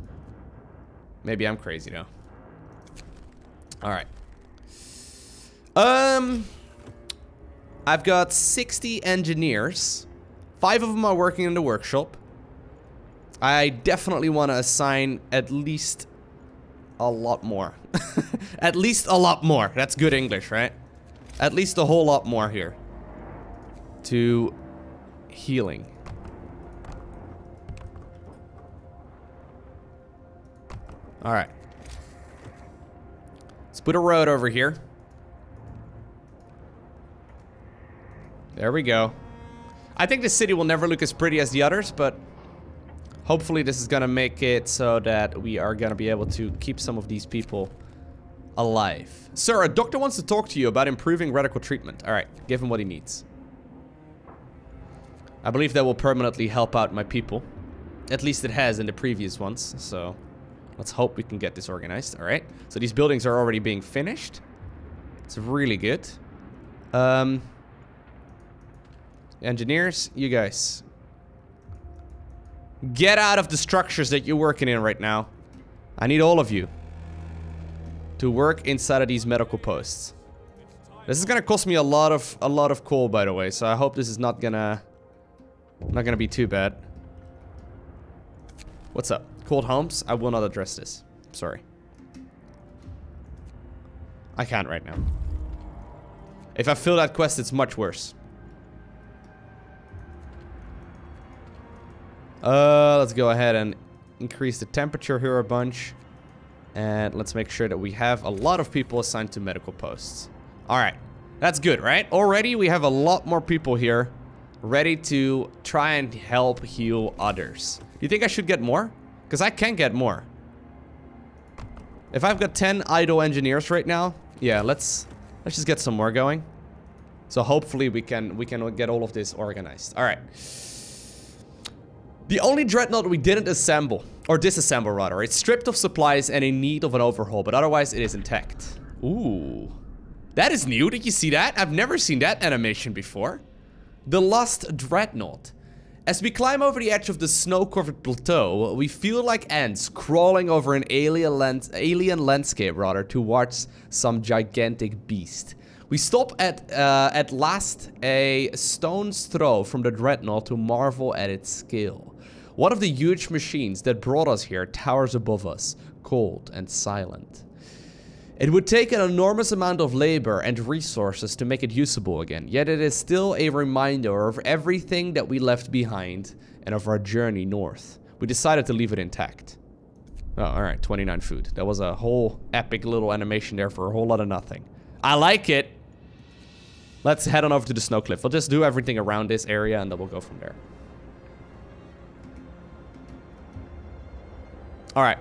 Maybe I'm crazy though. Alright. I've got 60 engineers. 5 of them are working in the workshop. I definitely want to assign at least a lot more. At least a lot more. That's good English, right? At least a whole lot more here. To healing. Alright. Let's put a road over here. There we go. I think the city will never look as pretty as the others, but hopefully this is gonna make it so that we are gonna be able to keep some of these people alive. Sir, a doctor wants to talk to you about improving radical treatment. Alright, give him what he needs. I believe that will permanently help out my people. At least it has in the previous ones, so let's hope we can get this organized. Alright, so these buildings are already being finished. It's really good. Engineers, you guys. Get out of the structures that you're working in right now. I need all of you to work inside of these medical posts. This is gonna cost me a lot of coal, by the way, so I hope this is not gonna be too bad. What's up? Cold homes? I will not address this. Sorry. I can't right now. If I fill that quest, it's much worse. Let's go ahead and increase the temperature here a bunch. And let's make sure that we have a lot of people assigned to medical posts. Alright. That's good, right? Already we have a lot more people here ready to try and help heal others. Do you think I should get more? Because I can get more. If I've got 10 idle engineers right now, yeah, let's just get some more going. So hopefully we can get all of this organized. Alright. The only dreadnought we didn't assemble, or disassemble rather, it's stripped of supplies and in need of an overhaul, but otherwise it is intact. Ooh. That is new, did you see that? I've never seen that animation before. The Lost Dreadnought. As we climb over the edge of the snow-covered plateau, we feel like ants crawling over an alien landscape rather towards some gigantic beast. We stop at last a stone's throw from the dreadnought to marvel at its scale. One of the huge machines that brought us here towers above us, cold and silent. It would take an enormous amount of labor and resources to make it usable again, yet it is still a reminder of everything that we left behind and of our journey north. We decided to leave it intact. Oh, alright, 29 food. That was a whole epic little animation there for a whole lot of nothing. I like it! Let's head on over to the snow cliff. We'll just do everything around this area and then we'll go from there. Alright.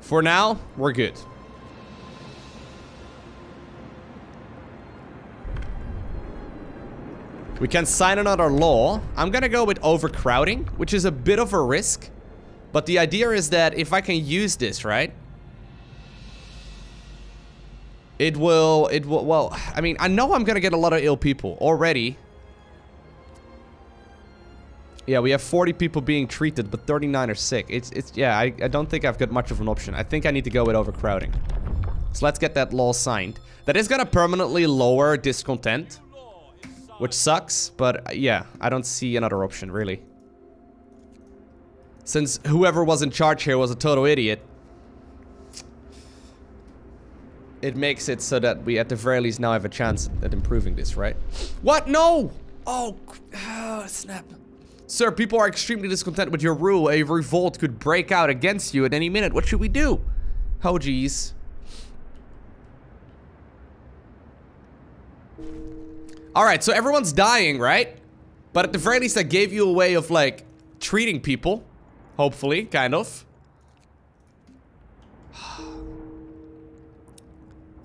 For now, we're good. We can sign another law. I'm gonna go with overcrowding, which is a bit of a risk. But the idea is that if I can use this, right? It will, well, I mean, I know I'm gonna get a lot of ill people already. Yeah, we have 40 people being treated, but 39 are sick. Yeah, I don't think I've got much of an option. I think I need to go with overcrowding. So let's get that law signed. That is gonna permanently lower discontent, which sucks, but yeah, I don't see another option, really. Since whoever was in charge here was a total idiot, it makes it so that we at the very least now have a chance at improving this, right? What? No! Oh, snap. Sir, people are extremely discontent with your rule. A revolt could break out against you at any minute. What should we do? Oh, geez. Alright, so everyone's dying, right? But at the very least, I gave you a way of, like, treating people. Hopefully, kind of.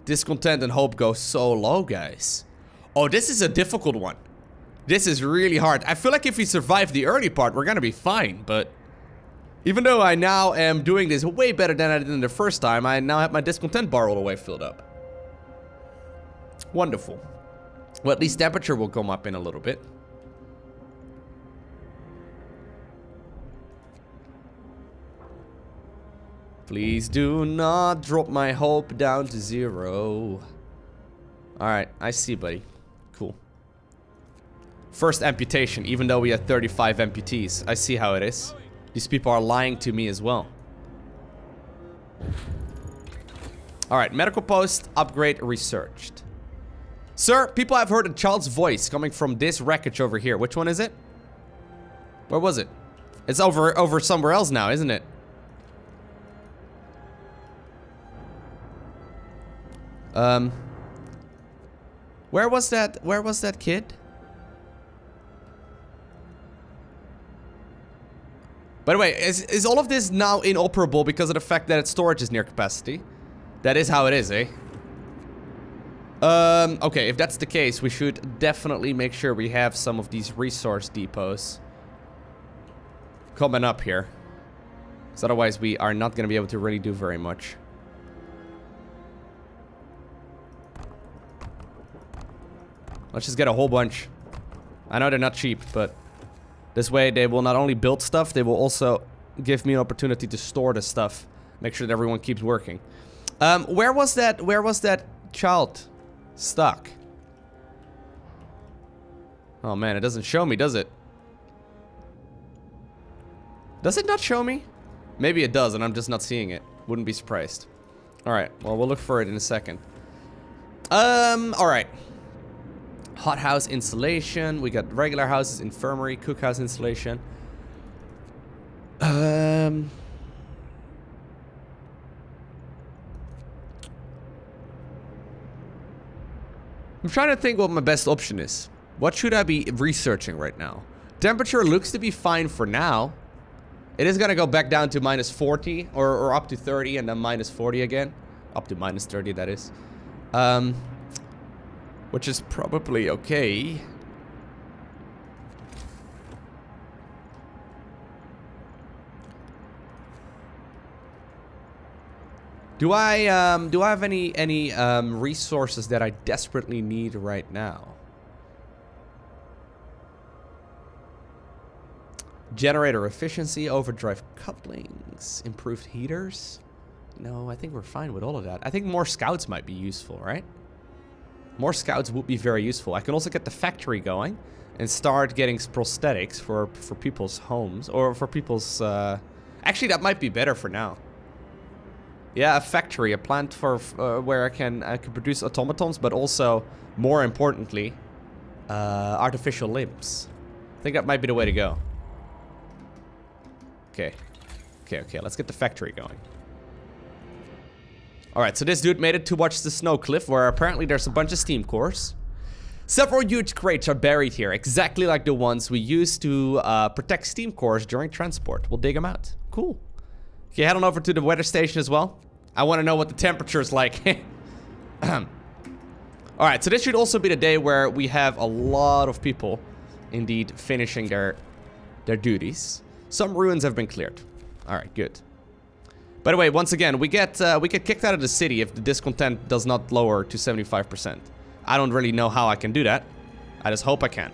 Discontent and hope go so low, guys. Oh, this is a difficult one. This is really hard. I feel like if we survive the early part, we're gonna be fine, but even though I now am doing this way better than I did in the first time, I now have my discontent bar all the way filled up. Wonderful. Well, at least temperature will come up in a little bit. Please do not drop my hope down to 0. Alright, I see, buddy. Cool. First amputation, even though we had 35 amputees. I see how it is. These people are lying to me as well. Alright, medical post, upgrade researched. Sir, people have heard a child's voice coming from this wreckage over here. Which one is it? Where was it? It's over somewhere else now, isn't it? Where was that kid? By the way, is all of this now inoperable because of the fact that its storage is near capacity? That is how it is, eh? Okay, if that's the case, we should definitely make sure we have some of these resource depots coming up here. Because otherwise we are not going to be able to really do very much. Let's just get a whole bunch. I know they're not cheap, but this way they will not only build stuff, they will also give me an opportunity to store the stuff. Make sure that everyone keeps working. Where was that child stuck? Oh man, it doesn't show me, does it? Does it not show me? Maybe it does and I'm just not seeing it. Wouldn't be surprised. Alright, well we'll look for it in a second. Alright. Hothouse Insulation. We got regular houses, infirmary, cookhouse insulation. I'm trying to think what my best option is. What should I be researching right now? Temperature looks to be fine for now. It is gonna go back down to minus 40 or up to 30 and then minus 40 again. Up to minus 30, that is. Which is probably okay. Do I have any resources that I desperately need right now? Generator efficiency, overdrive couplings, improved heaters. No, I think we're fine with all of that. I think more scouts might be useful, right? More scouts would be very useful. I can also get the factory going and start getting prosthetics for people's homes or for people's. Actually, that might be better for now. Yeah, a factory, a plant for where I can produce automatons, but also more importantly, artificial limbs. I think that might be the way to go. Okay, let's get the factory going. Alright, so this dude made it towards the snow cliff, where apparently there's a bunch of steam cores. Several huge crates are buried here, exactly like the ones we used to protect steam cores during transport. We'll dig them out. Cool. Okay, head on over to the weather station as well. I want to know what the temperature is like. Alright, so this should also be the day where we have a lot of people indeed finishing their duties. Some ruins have been cleared. Alright, good. By the way, once again, we get kicked out of the city if the discontent does not lower to 75%. I don't really know how I can do that. I just hope I can.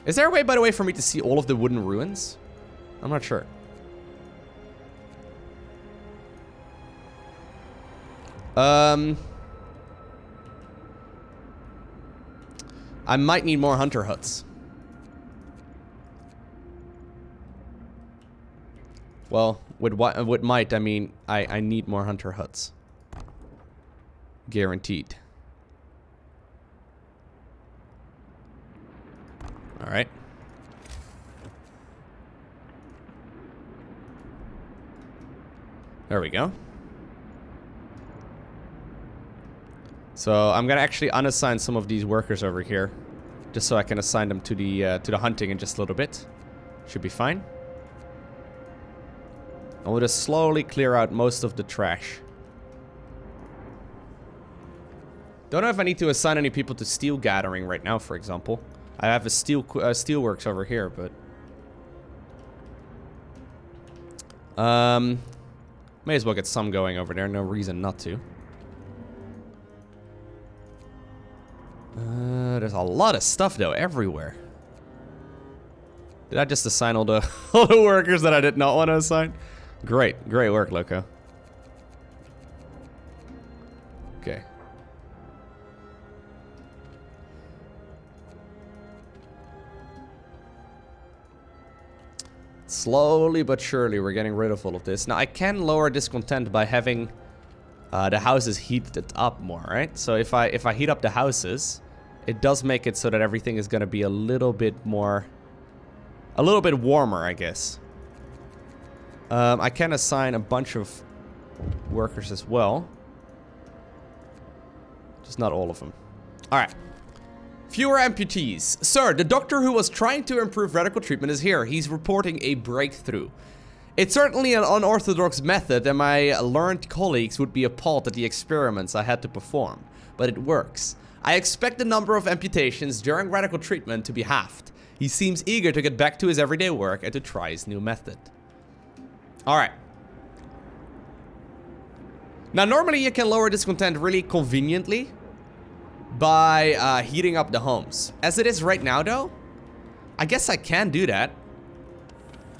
Is there a way, by the way, for me to see all of the wooden ruins? I'm not sure. I might need more hunter huts. Well, with might, I mean, I need more hunter huts. Guaranteed. Alright. There we go. So I'm gonna actually unassign some of these workers over here, just so I can assign them to the hunting in just a little bit. Should be fine. And we'll just slowly clear out most of the trash. Don't know if I need to assign any people to steel gathering right now, for example. I have a steelworks over here, but May as well get some going over there. No reason not to. There's a lot of stuff, though, everywhere. Did I just assign all the, all the workers that I did not want to assign? Great. Great work, Loco. Okay. Slowly but surely, we're getting rid of all of this. Now, I can lower discontent by having the houses heated up more, right? So if I heat up the houses, it does make it so that everything is going to be a little bit more... a little bit warmer, I guess. I can assign a bunch of workers as well. Just not all of them. Alright. Fewer amputees. Sir, the doctor who was trying to improve radical treatment is here. He's reporting a breakthrough. It's certainly an unorthodox method, and my learned colleagues would be appalled at the experiments I had to perform. But it works. I expect the number of amputations during radical treatment to be halved. He seems eager to get back to his everyday work and to try his new method. Alright. Now, normally you can lower discontent really conveniently by heating up the homes. As it is right now, though, I guess I can do that.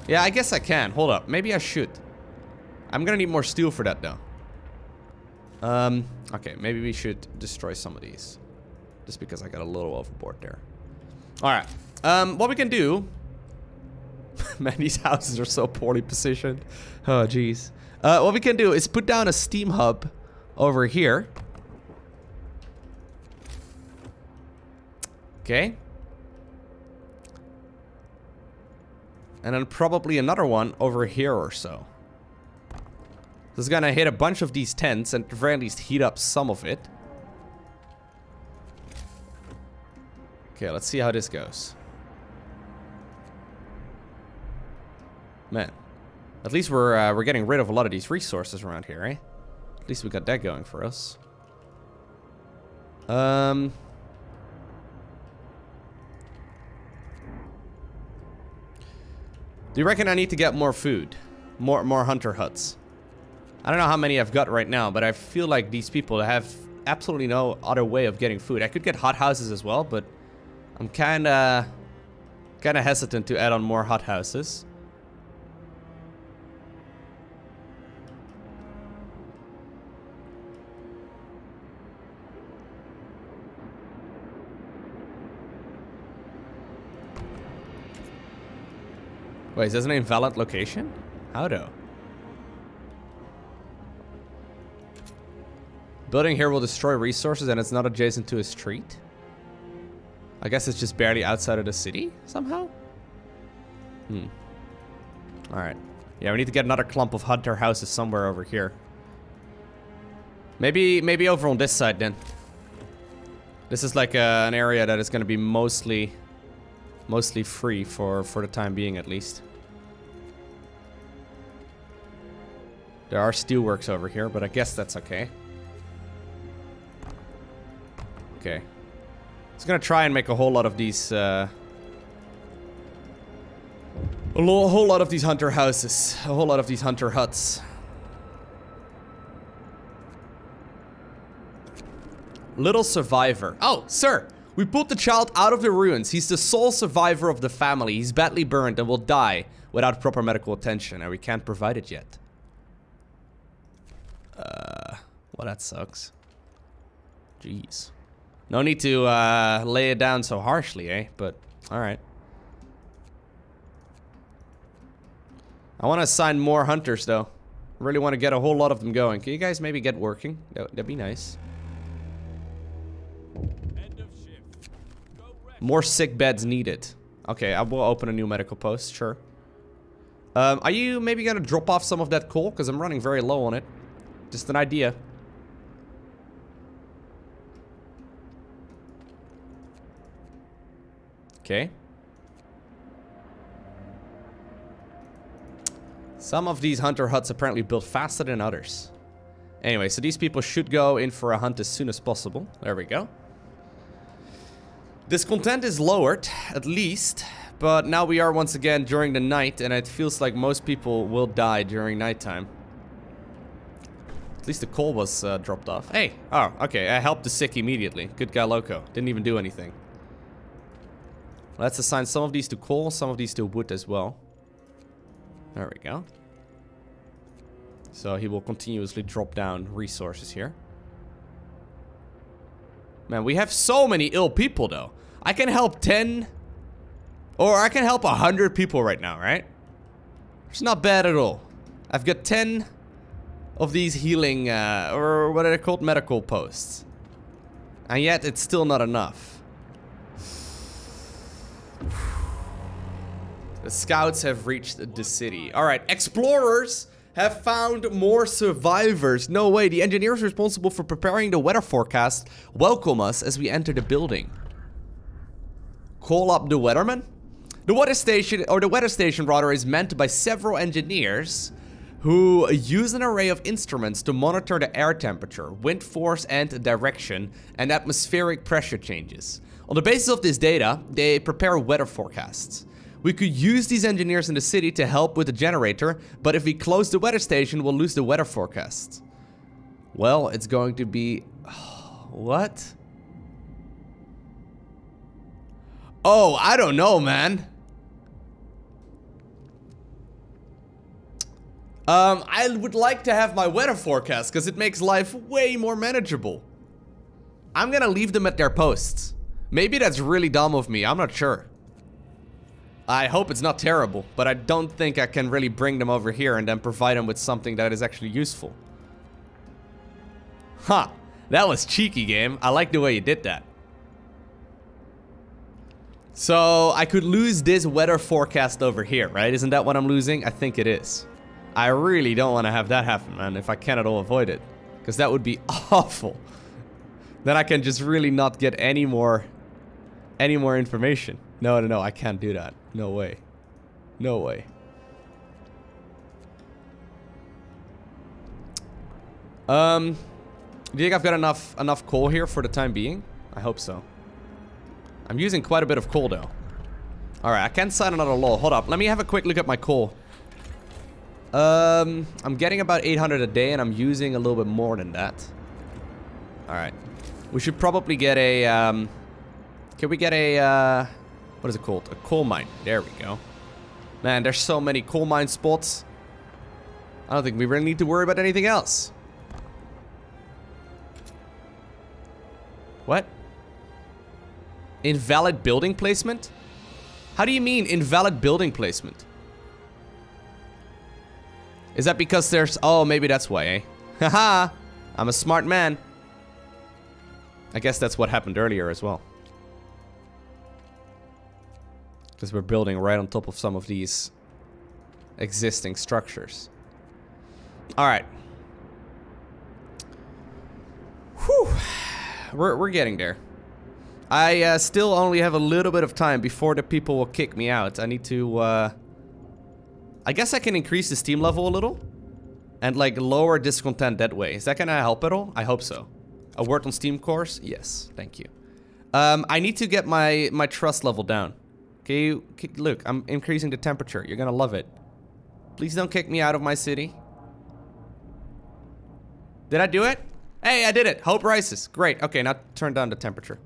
Yeah, I guess I can. Hold up. Maybe I should. I'm gonna need more steel for that, though. Okay, maybe we should destroy some of these. Just because I got a little overboard there. Alright. What we can do... Man, these houses are so poorly positioned. Oh, jeez. What we can do is put down a steam hub over here. Okay. And then probably another one over here or so. This is gonna hit a bunch of these tents and at the very least heat up some of it. Okay, let's see how this goes. Man. At least we're getting rid of a lot of these resources around here, eh? At least we got that going for us. Do you reckon I need to get more food? More hunter huts? I don't know how many I've got right now, but I feel like these people have absolutely no other way of getting food. I could get hothouses as well, but I'm kinda hesitant to add on more hothouses. Wait, is this an invalid location? How though? Building here will destroy resources and it's not adjacent to a street? I guess it's just barely outside of the city somehow? Alright. Yeah, we need to get another clump of hunter houses somewhere over here. Maybe over on this side then. This is like an area that is going to be mostly free for the time being at least. There are steelworks over here, but I guess that's okay. Okay. It's gonna try and make a whole lot of these a whole lot of these hunter houses, a whole lot of these hunter huts. Little survivor. Oh, sir! We pulled the child out of the ruins. He's the sole survivor of the family. He's badly burned and will die without proper medical attention, and we can't provide it yet. Well, that sucks. Jeez. No need to lay it down so harshly, eh? But, alright. I want to assign more hunters, though. I really want to get a whole lot of them going. Can you guys maybe get working? That'd be nice. More sick beds needed. Okay, I will open a new medical post, sure. Are you maybe gonna drop off some of that coal? Because I'm running very low on it. Just an idea. Okay. Some of these hunter huts apparently built faster than others. Anyway, so these people should go in for a hunt as soon as possible. There we go. Discontent is lowered, at least, but now we are once again during the night, and it feels like most people will die during nighttime. At least the coal was dropped off. Hey! Oh, okay. I helped the sick immediately. Good guy, Loco. Didn't even do anything. Let's assign some of these to coal, some of these to wood as well. There we go. So he will continuously drop down resources here. Man, we have so many ill people, though. I can help 10... Or I can help 100 people right now, right? It's not bad at all. I've got 10 of these healing, or what are they called? Medical posts. And yet, it's still not enough. The scouts have reached the city. Alright, explorers have found more survivors. No way, the engineers responsible for preparing the weather forecast welcome us as we enter the building. Call up the weatherman? The weather station rather, is manned by several engineers who use an array of instruments to monitor the air temperature, wind force and direction, and atmospheric pressure changes. On the basis of this data, they prepare weather forecasts. We could use these engineers in the city to help with the generator, but if we close the weather station, we'll lose the weather forecast. Well, it's going to be... What? Oh, I don't know, man. I would like to have my weather forecast, because it makes life way more manageable. I'm gonna leave them at their posts. Maybe that's really dumb of me, I'm not sure. I hope it's not terrible, but I don't think I can really bring them over here and then provide them with something that is actually useful. Huh, that was cheeky, game. I like the way you did that. So, I could lose this weather forecast over here, right? Isn't that what I'm losing? I think it is. I really don't want to have that happen, man, if I can at all avoid it. Because that would be awful. Then I can just really not get any more information. No, I can't do that. No way. No way. Do you think I've got enough coal here for the time being? I hope so. I'm using quite a bit of coal, though. Alright, I can't sign another law. Hold up, let me have a quick look at my coal. I'm getting about 800 a day, and I'm using a little bit more than that. Alright. We should probably get a, can we get a, what is it called? A coal mine. There we go. Man, there's so many coal mine spots. I don't think we really need to worry about anything else. What? Invalid building placement? How do you mean invalid building placement? Is that because there's... Oh, maybe that's why, eh? Haha! I'm a smart man. I guess that's what happened earlier as well. Because we're building right on top of some of these existing structures. Alright. Whew. We're getting there. I still only have a little bit of time before the people will kick me out. I need to... I guess I can increase the steam level a little. And like lower discontent that way. Is that gonna help at all? I hope so. A word on Steam course? Yes, thank you. I need to get my trust level down. Okay, look, I'm increasing the temperature. You're gonna love it. Please don't kick me out of my city. Did I do it? Hey, I did it. Hope rises. Great. Okay, now turn down the temperature.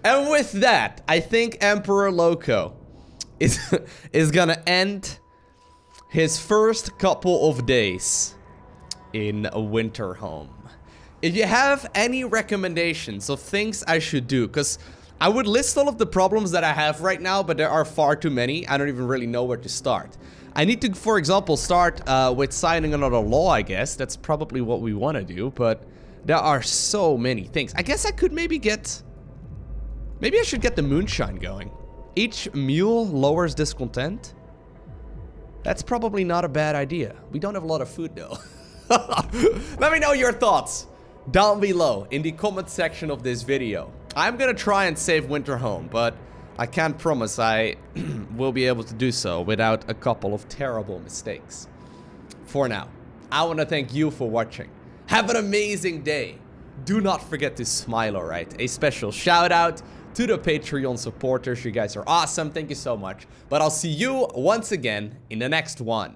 And with that, I think Emperor Loco is gonna end his first couple of days in Winterhome. If you have any recommendations of things I should do, because I would list all of the problems that I have right now, but there are far too many. I don't even really know where to start. I need to, for example, start with signing another law, I guess. That's probably what we want to do, but there are so many things. I guess I could maybe get... Maybe I should get the moonshine going. Each mule lowers discontent. That's probably not a bad idea. We don't have a lot of food, though. Let me know your thoughts down below in the comment section of this video. I'm gonna try and save Winterhome, but I can't promise I will be able to do so without a couple of terrible mistakes. For now, I want to thank you for watching. Have an amazing day. Do not forget to smile, alright? A special shout out to the Patreon supporters. You guys are awesome. Thank you so much. But I'll see you once again in the next one.